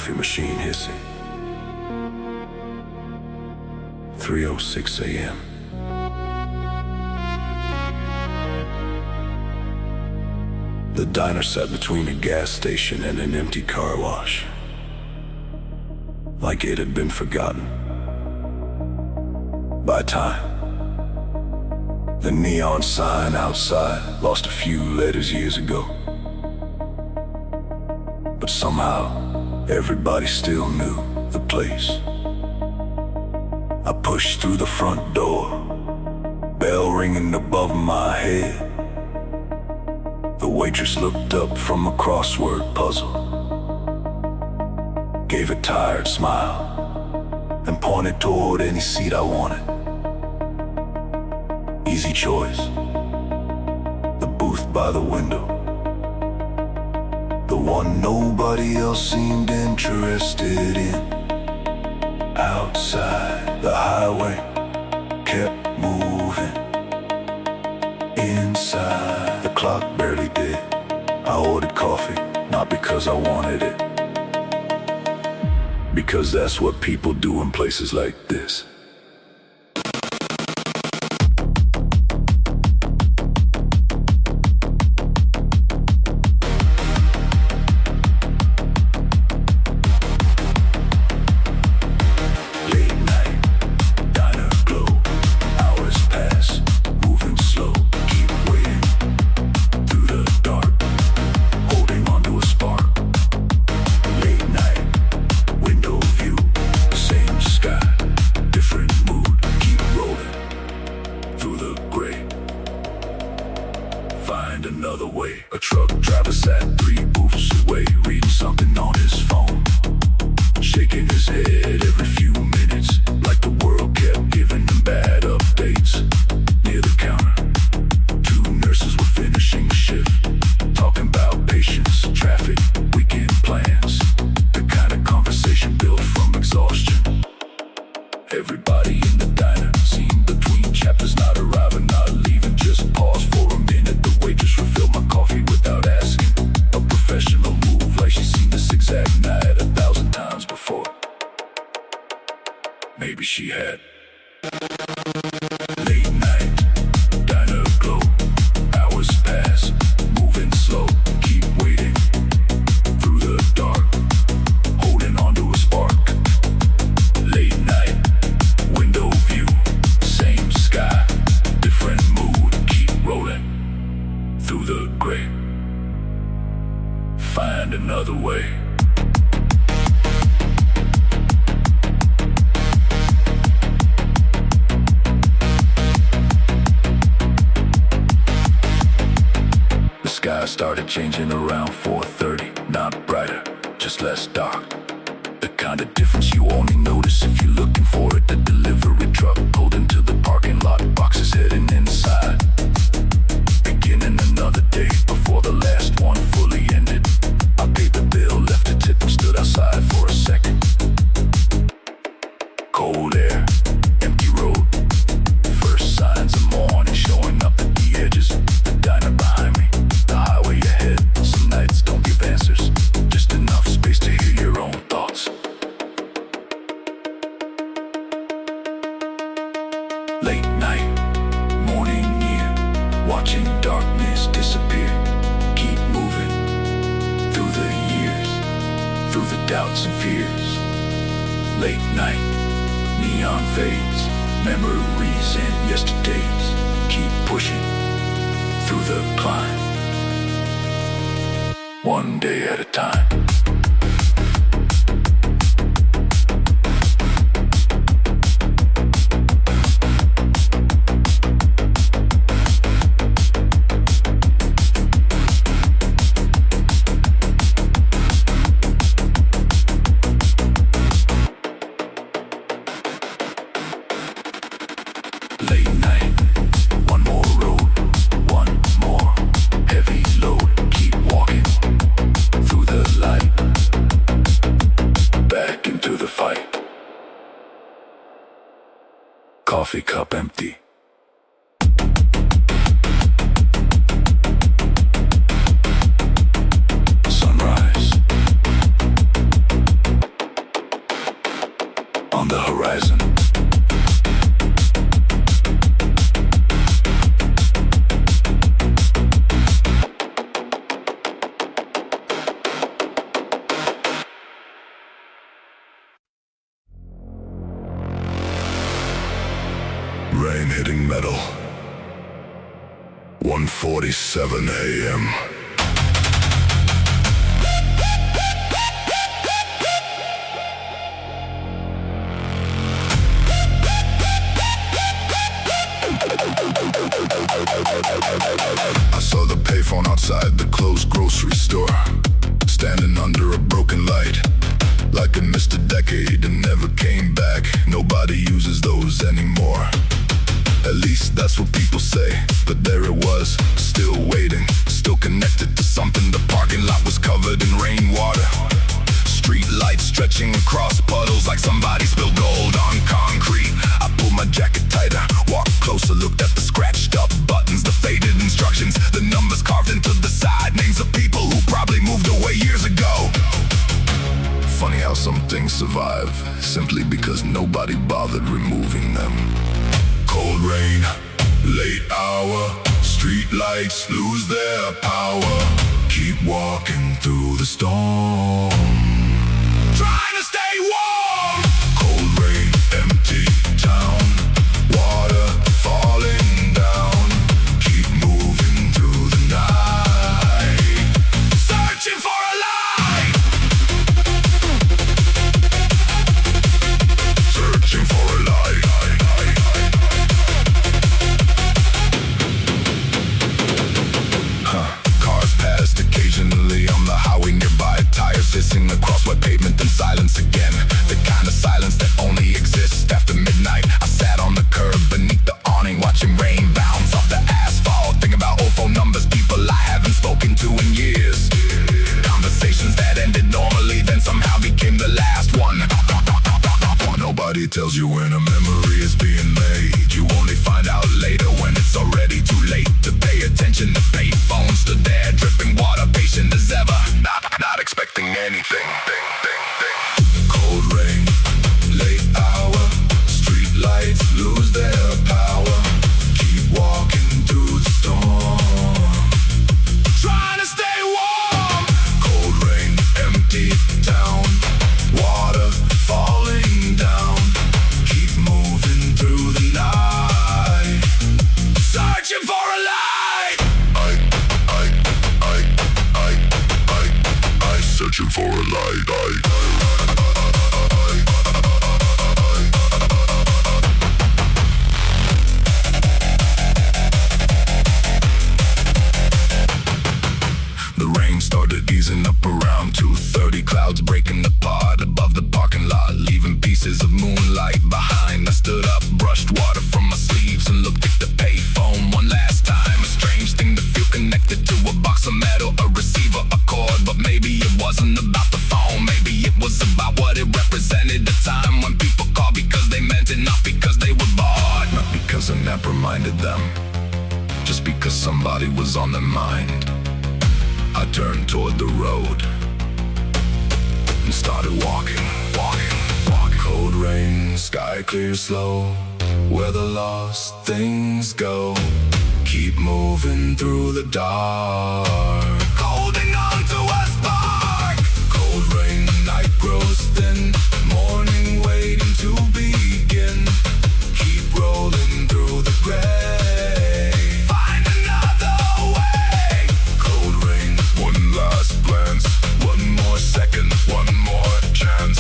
coffee machine hissing. 3:06 a.m. The diner sat between a gas station and an empty car wash, like it had been forgotten by time. The neon sign outside lost a few letters years ago, but somehow everybody still knew the place. I pushed through the front door, bell ringing above my head. The waitress looked up from a crossword puzzle, gave a tired smile, and pointed toward any seat I wanted. Easy choice, the booth by the window, the one nobody else seemed interested in. Outside, the highway kept moving. Inside, the clock barely did. I ordered coffee, not because I wanted it, because that's what people do in places like this. Another way. A truck driver sat 3 booths away, reading something on his phone, shaking his head every few minutes, like the world kept giving him bad updates. Near the counter, 2 nurses were finishing a shift, talking about patients, traffic, weekend plans, the kind of conversation built from exhaustion. Everybody in the diner seemed between chapters, not arriving, not leaving, just pause for a minute. The waitress refilled my coffee without asking, a professional move like she's seen this exact night 1,000 times before. Maybe she had. Late night, diner glow, hours pass, moving slow, keep waiting, through the dark, holding on to a spark. Late night, window view, same sky, different mood, keep rolling through the gray, find another way. The sky started changing around 4:30, not brighter, just less dark. The kind of difference you only notice if you're looking for it. The delivery truck pulled into the parking lot, boxes heading inside. Beginning another day before the last one fully ended. I paid the bill, left a tip, and stood outside for a second. Cold air, empty road, first signs of morning showing up at the edges. The diner behind me, the highway ahead. Some nights don't give answers, just enough space to hear your own thoughts. Late night, morning near, watching darkness disappear. Keep moving through the years, through the doubts and fears. Late night, neon fades, memories and yesterdays. Keep pushing through the climb, one day at a time. Late night, one more road, one more heavy load. Keep walking through the light, back into the fight. Coffee cup empty. Sunrise. on the horizon. Rain hitting metal. 1:47 a.m. I saw the payphone outside the closed grocery store, standing under a broken light, like it missed a decade and never came back. Nobody uses those anymore. At least that's what people say. But there it was, still waiting, still connected to something. The parking lot was covered in rainwater, street lights stretching across puddles like somebody spilled gold on concrete. I pulled my jacket tighter, walked closer, looked at the scratched up buttons, the faded instructions, the numbers carved into the side, names of people who probably moved away years ago. Funny how some things survive, simply because nobody bothered removing them. Cold rain, late hour, street lights lose their power. Keep walking through the storm, trying to stay warm. Cold rain, empty town, water falling down. Keep moving through the night, searching for a light, searching for a light. Cars passed occasionally on the highway nearby, tires hissing across wet pavement, then silence again. The kind of silence that only exists after midnight. I sat on the curb beneath the awning, watching rain bounce off the asphalt, thinking about old phone numbers, people I haven't spoken to in years. Conversations that ended normally, then somehow became the last one. Nobody tells you when a memory is being made. You only find out later when it's already too late to pay attention. The payphone stood there, dripping water, patient as ever, not expecting anything. Cold rain, late hour, street lights lose their power. Keep walking through the storm, trying to stay warm. Cold rain, empty town, water falling down. Keep moving through the night, searching for a light. Searching for a light. The rain started easing up around 2:30. Clouds breaking apart above the parking lot, leaving pieces of moonlight behind. I stood up, brushed water from my sleeves, and looked at the payphone one last time. A strange thing to feel connected to a box of metal, a receiver, a cord. But maybe it wasn't about the phone, maybe it was about what it represented. The time when people called because they meant it, not because they were bored, not because a nap reminded them, just because somebody was on their mind. I turned toward the road and started walking. Cold rain, sky clear slow, where the lost things go. Keep moving through the dark, holding on to a spark. Cold rain, night grows thin, morning waiting to begin. Keep rolling through the gray, find another way. Cold rain, one last glance, one more second, one more chance.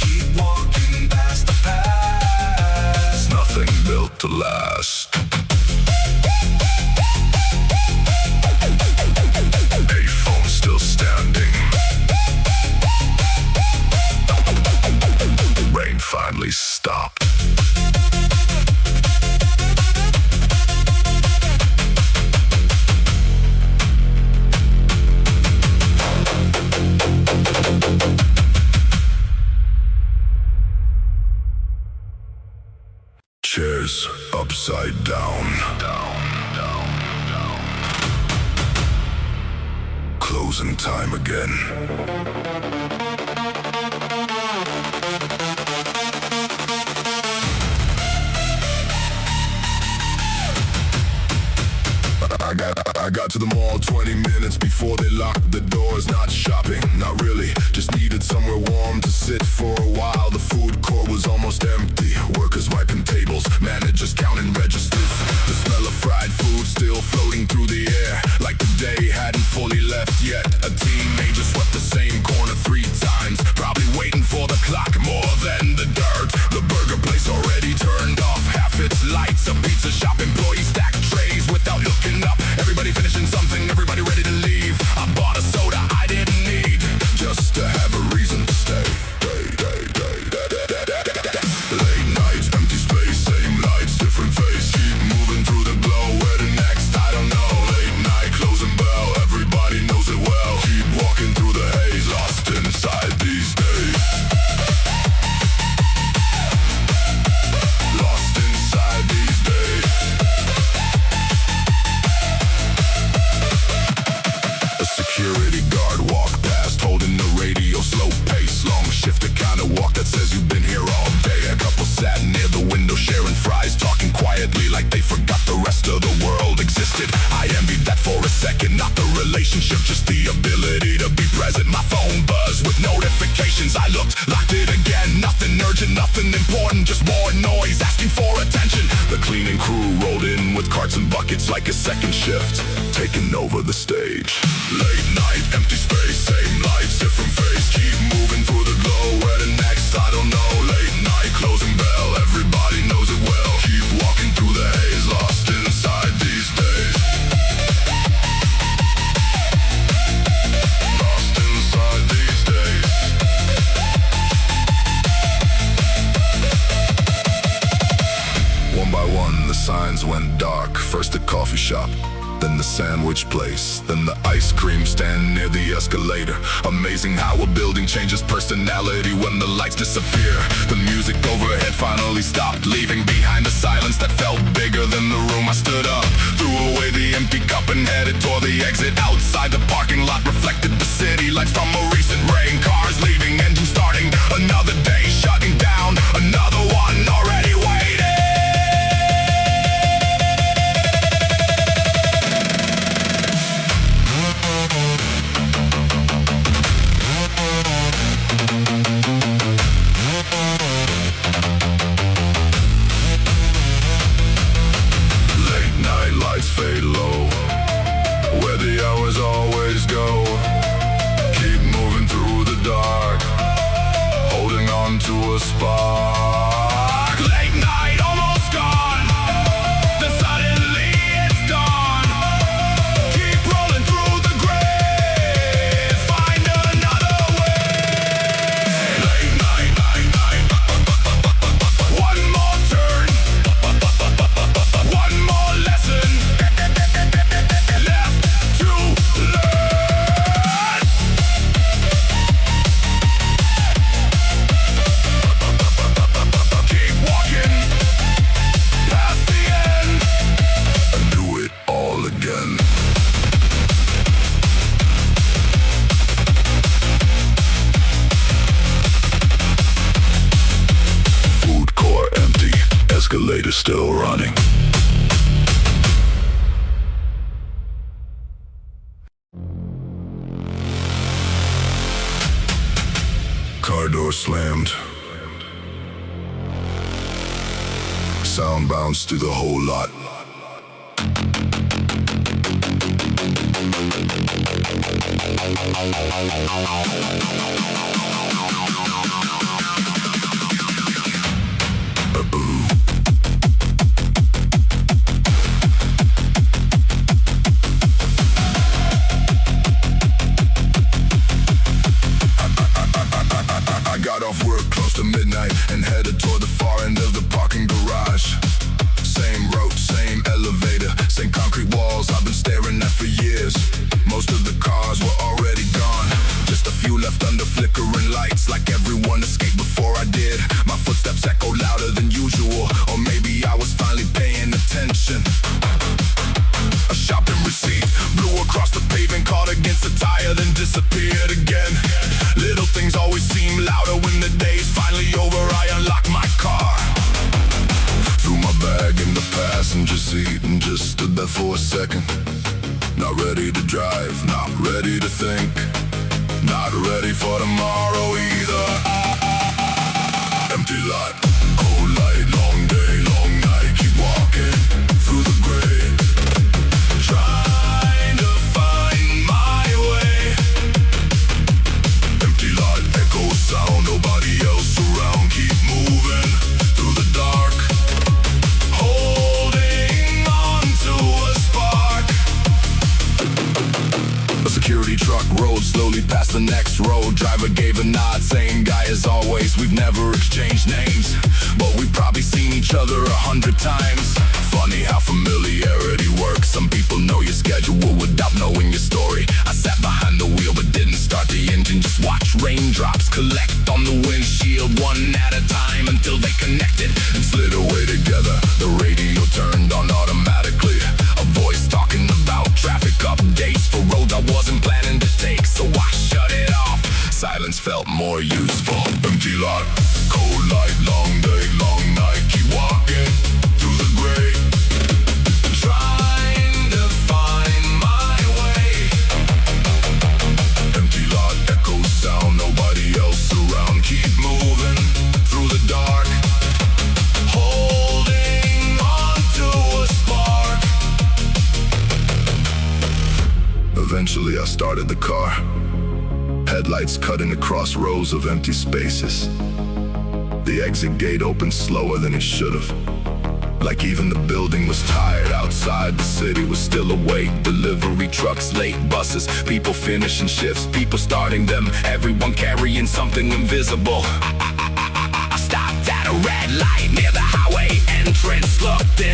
Keep walking past the past, nothing built to last. Payphone still standing. Rain finally stopped. Chairs upside down. Closing time again. I got to the mall 20 minutes before they locked the doors. Not shopping, not really, just needed somewhere warm to sit for a while. The food court was almost empty, workers wiping tables, managers counting registers. The smell of fried food still floating through the air, like the day hadn't fully left yet. A teenager swept the same corner 3 times, probably waiting for the clock more than the dirt. The burger place already turned off half its lights. A pizza shop employee stacked trays without looking up. Everybody finishing something, everybody ready to leave. I bought a soda I didn't need, just to have a reason to stay. Late night, empty space, same lights, different face. Keep moving through the glow, where the next, I don't know. Late night, closing bell, everybody knows it well. Keep walking through the haze, lost inside these days. Lost inside these days. A security guard walked past, holding the radio, slow pace, long shift, the kind of walk that says you've been here all day. A couple sat near the window sharing fries, talking quietly like they forgot the rest of the world existed. I envied that for a second, not the relationship, just the ability to be present. My phone buzzed with notifications, I looked, locked it again. Nothing urgent, nothing important, just more noise asking for attention. The cleaning crew rolled in with carts and buckets like a second shift, taking over the stage. Late night, empty space, same lights, different face. Keep moving through the glow, where the next, I don't know. Late night, closing bell, everybody knows it well. Keep walking through the haze, lost inside these days. Lost inside these days. One by one, the signs went dark. First the coffee shop, then the sandwich place, then the ice cream stand near the escalator. Amazing how a building changes personality when the lights disappear. The music overhead finally stopped, leaving behind a silence that felt bigger than the room. I stood up, threw away the empty cup and headed toward the exit. Outside the parking lot reflected the city lights from a recent rain. Cars leaving, engine starting, another day shutting down, another one already waiting. Fade low, where the hours always go. Keep moving through the dark, holding on to a spark. Late night, almost gone, then suddenly it's dawn. Keep rolling through the gray, find another way. Late night, one more turn, one more lesson. Escalator still running. Car door slammed. Sound bounced through the whole lot. And headed toward the far end of the parking garage. Same road, same elevator, same concrete walls I've been staring at for years. Most of the cars were already gone, just a few left under flickering lights. Like everyone escaped before I did. My footsteps echo louder than usual, or maybe I was finally paying attention. A shopping receipt blew across the pavement, caught against a tire, then disappeared again. Little things always seem louder when the day's finally over. I unlocked my car, threw my bag in the passenger seat, and just stood there for a second. Not ready to drive, not ready to think, not ready for tomorrow either. Empty lot, cold light, long day, long night. Keep walking through the gray, trying to find my way. Empty lot, echo sound, nobody else around. Keep moving through the dark, holding on to a spark. A security truck rolled slowly past the next road. Driver gave a nod, same guy as always. We've never exchanged names, but we've probably seen each other 100 times. Funny how familiarity works. Some people know your schedule without knowing your story. I sat behind the wheel but didn't start the engine. Just watch raindrops collect on the windshield, one at a time, until they connected and slid away together. The radio turned on automatically, a voice talking about traffic updates for roads I wasn't planning to take, so I shut it off. Silence felt more useful. Empty lot, cold light, long day, long night. Keep walking through the gray, trying to find my way. Empty lot, echo sound, nobody else around. Keep moving through the dark, holding on to a spark. Eventually I started the car, headlights cutting across rows of empty spaces. The exit gate opened slower than it should have, like even the building was tired. Outside, the city was still awake. Delivery trucks, late buses, people finishing shifts, people starting them, everyone carrying something invisible. I stopped at a red light near the highway entrance, looked in